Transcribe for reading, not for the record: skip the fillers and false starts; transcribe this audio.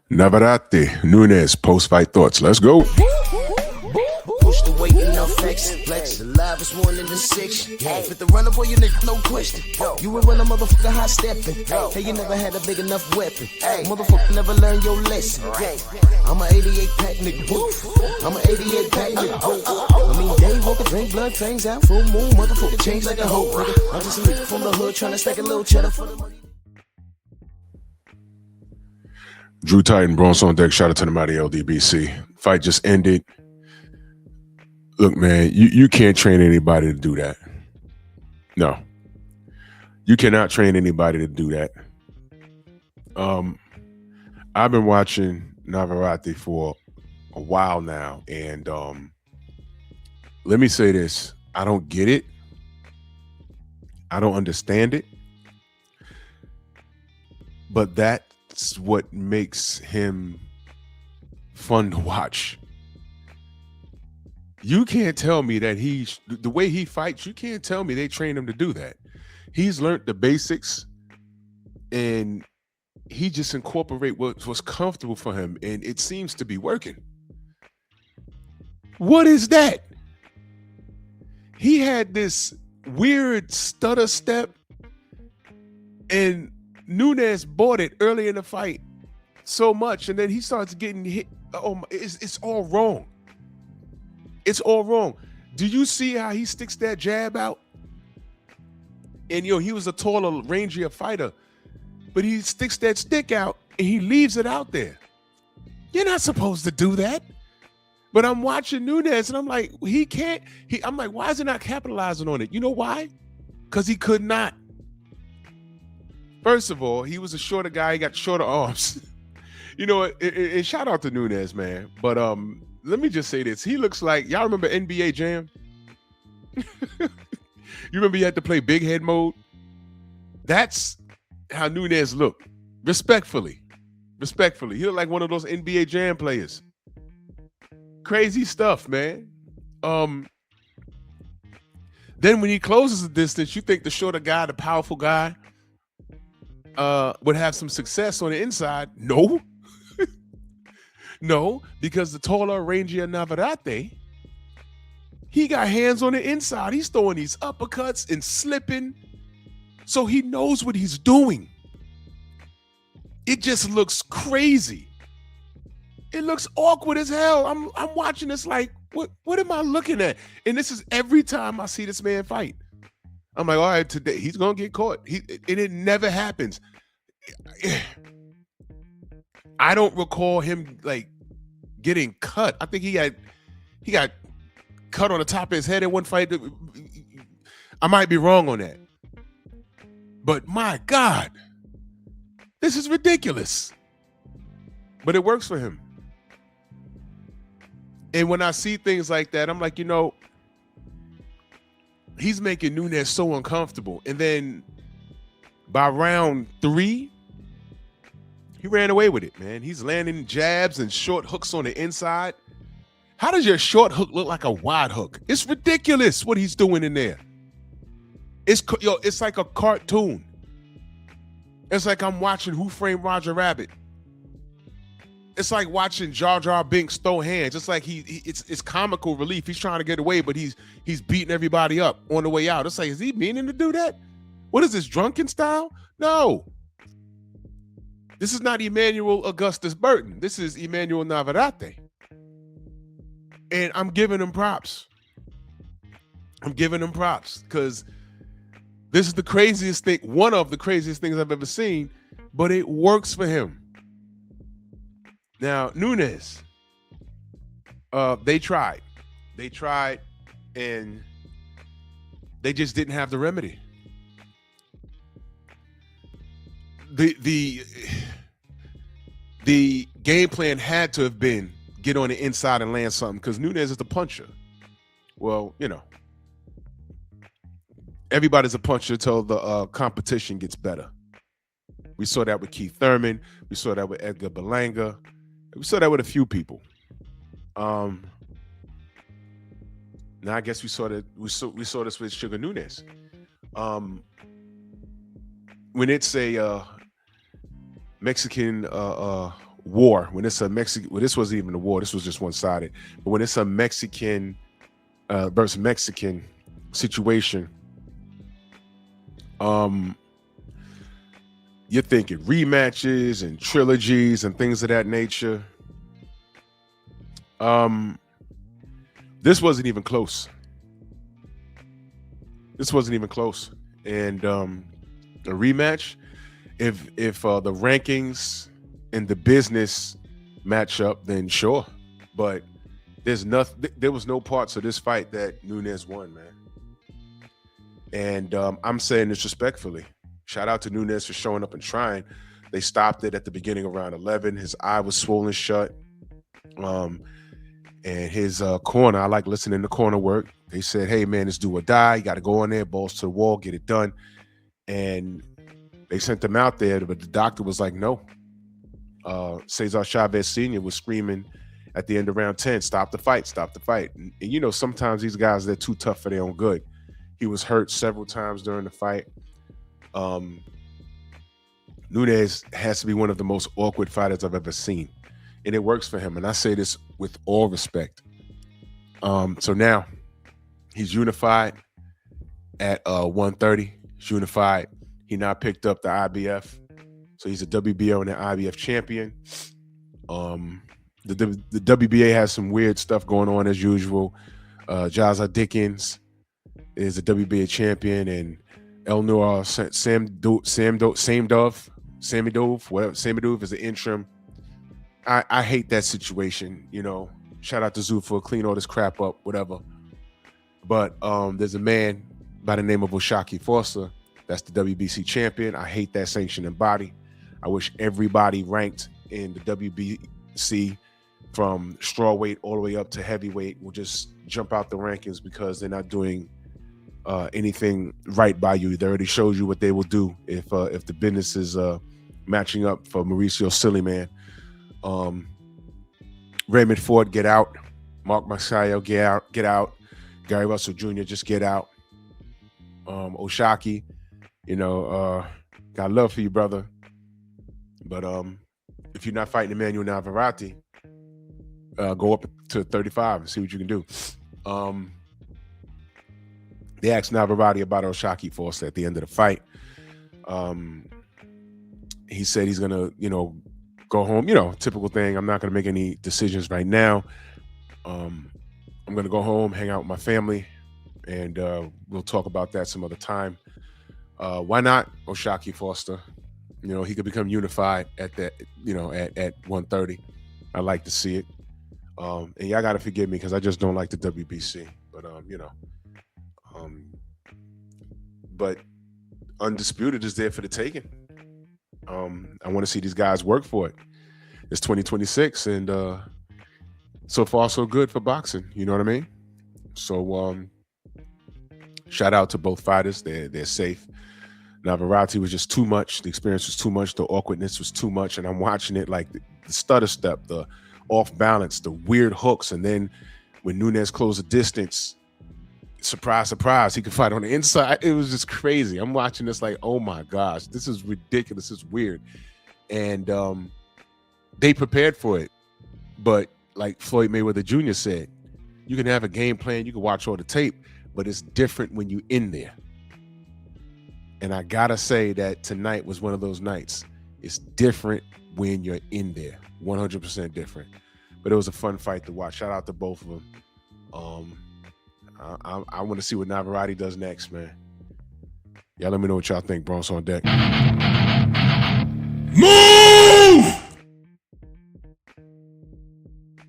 Navarrete, Nunez, post-fight thoughts. Let's go. Push the weight and no flex. Flex. The live is one in the six. With the runner boy, you nigga, no question. You will run a motherfucker high stepping. Hey, you never had a big enough weapon. Motherfucker never learned your lesson. I'm an 88 pack nigga. I'm an 88 pack nigga. I mean, day walker, drink blood, fangs out, full moon, motherfucker change like a hoe, nigga. I'm just a nigga from the hood trying to stack a little cheddar for the money. Drew Titan, Bronze on deck. Shout out to the mighty LDBC. Fight just ended. Look, man, you can't train anybody to do that. No. You cannot train anybody to do that. I've been watching Navarrete for a while now, and let me say this. I don't get it. I don't understand it. But that's what makes him fun to watch. You can't tell me that the way he fights, you can't tell me they train him to do that. He's learned the basics and he just incorporate what's comfortable for him, and it seems to be working. What is that? He had this weird stutter step and Nunez bought it early in the fight so much, and then he starts getting hit. Oh, it's all wrong. It's all wrong. Do you see how he sticks that jab out? And he was a taller, rangier fighter, but he sticks that stick out and he leaves it out there. You're not supposed to do that. But I'm watching Nunez and I'm like, he can't. I'm like, why is he not capitalizing on it? You know why? Because he could not. First of all, he was a shorter guy. He got shorter arms. And shout out to Nunez, man. But let me just say this. He looks like, y'all remember NBA Jam? You remember you had to play big head mode? That's how Nunez looked. Respectfully. He looked like one of those NBA Jam players. Crazy stuff, man. Then when he closes the distance, you think the shorter guy, the powerful guy, would have some success on the inside. No. No, because the taller, rangier Navarrete, he got hands on the inside. He's throwing these uppercuts and slipping. So he knows what he's doing. It just looks crazy. It looks awkward as hell. I'm watching this like, what am I looking at? And this is every time I see this man fight. I'm like, all right, today he's gonna get caught. And it never happens. I don't recall him like getting cut. I think he got cut on the top of his head in one fight. I might be wrong on that. But my God, this is ridiculous. But it works for him. And when I see things like that, I'm like, he's making Nunez so uncomfortable. And then by round 3, he ran away with it, man. He's landing jabs and short hooks on the inside. How does your short hook look like a wide hook? It's ridiculous what he's doing in there. It's like a cartoon. It's like I'm watching Who Framed Roger Rabbit. It's like watching Jar Jar Binks throw hands. It's like it's comical relief. He's trying to get away, but he's beating everybody up on the way out. It's like, is he meaning to do that? What is this, drunken style? No. This is not Emmanuel Augustus Burton. This is Emmanuel Navarrete. And I'm giving him props. Because this is the craziest thing, one of the craziest things I've ever seen, but it works for him. Now, Nunez, they tried, and they just didn't have the remedy. The game plan had to have been get on the inside and land something, because Nunez is the puncher. Well, everybody's a puncher until the competition gets better. We saw that with Keith Thurman. We saw that with Edgar Berlanga. We saw that with a few people. Now I guess we saw this with Sugar Nunez. When it's a Mexican war, when it's a Mexican, well, this wasn't even a war, this was just one-sided, but when it's a Mexican versus Mexican situation, you're thinking rematches and trilogies and things of that nature. This wasn't even close. And a rematch, if the rankings and the business match up, then sure. But there was no parts of this fight that Nunez won, man. And I'm saying this respectfully. Shout out to Nunez for showing up and trying. They stopped it at the beginning of round 11. His eye was swollen shut. And his corner, I like listening to corner work. They said, hey, man, it's do or die. You got to go in there, balls to the wall, get it done. And they sent them out there, but the doctor was like, no. Cesar Chavez Sr. was screaming at the end of round 10, stop the fight. And you know, sometimes these guys, they're too tough for their own good. He was hurt several times during the fight. Nunez has to be one of the most awkward fighters I've ever seen. And it works for him. And I say this with all respect. So now he's unified at 130. He's unified. He now picked up the IBF. So he's a WBO and an IBF champion. The WBA has some weird stuff going on as usual. Jaza Dickens is a WBA champion, and El Noir Samidov is an interim. I hate that situation, you know. Shout out to Zoo for clean all this crap up, whatever. But there's a man by the name of Oshaki Foster that's the WBC champion. I hate that sanctioning body. I wish everybody ranked in the WBC from strawweight all the way up to heavyweight will just jump out the rankings, because they're not doing anything right by you. They already showed you what they will do if the business is matching up for Mauricio Sillyman. Raymond Ford, get out. Mark Masayo, get out. Gary Russell Jr., just get out. Oshaki, you know, got love for you, brother. But if you're not fighting Emmanuel Navarrete, go up to 35 and see what you can do. They asked Navarrete about Oshaki Foster at the end of the fight. He said he's gonna, you know, go home. You know, typical thing. I'm not gonna make any decisions right now. I'm gonna go home, hang out with my family, and we'll talk about that some other time. Why not Oshaki Foster? You know, he could become unified at that, you know, at 130. I like to see it. And y'all gotta forgive me because I just don't like the WBC. But you know, but Undisputed is there for the taking. I want to see these guys work for it. It's 2026, and so far so good for boxing. You know what I mean? So shout out to both fighters. They're safe. Navarrete was just too much. The experience was too much. The awkwardness was too much. And I'm watching it like the stutter step, the off balance, the weird hooks. And then when Nunez closed the distance, surprise, surprise, he could fight on the inside. It was just crazy. I'm watching this like, oh my gosh, this is ridiculous. It's weird. And they prepared for it. But like Floyd Mayweather Jr. said, you can have a game plan, you can watch all the tape, but it's different when you're in there. And I gotta say that tonight was one of those nights. It's different when you're in there, 100% different. But it was a fun fight to watch. Shout out to both of them. I want to see what Navarrete does next, man. Y'all let me know what y'all think. Bronx on deck.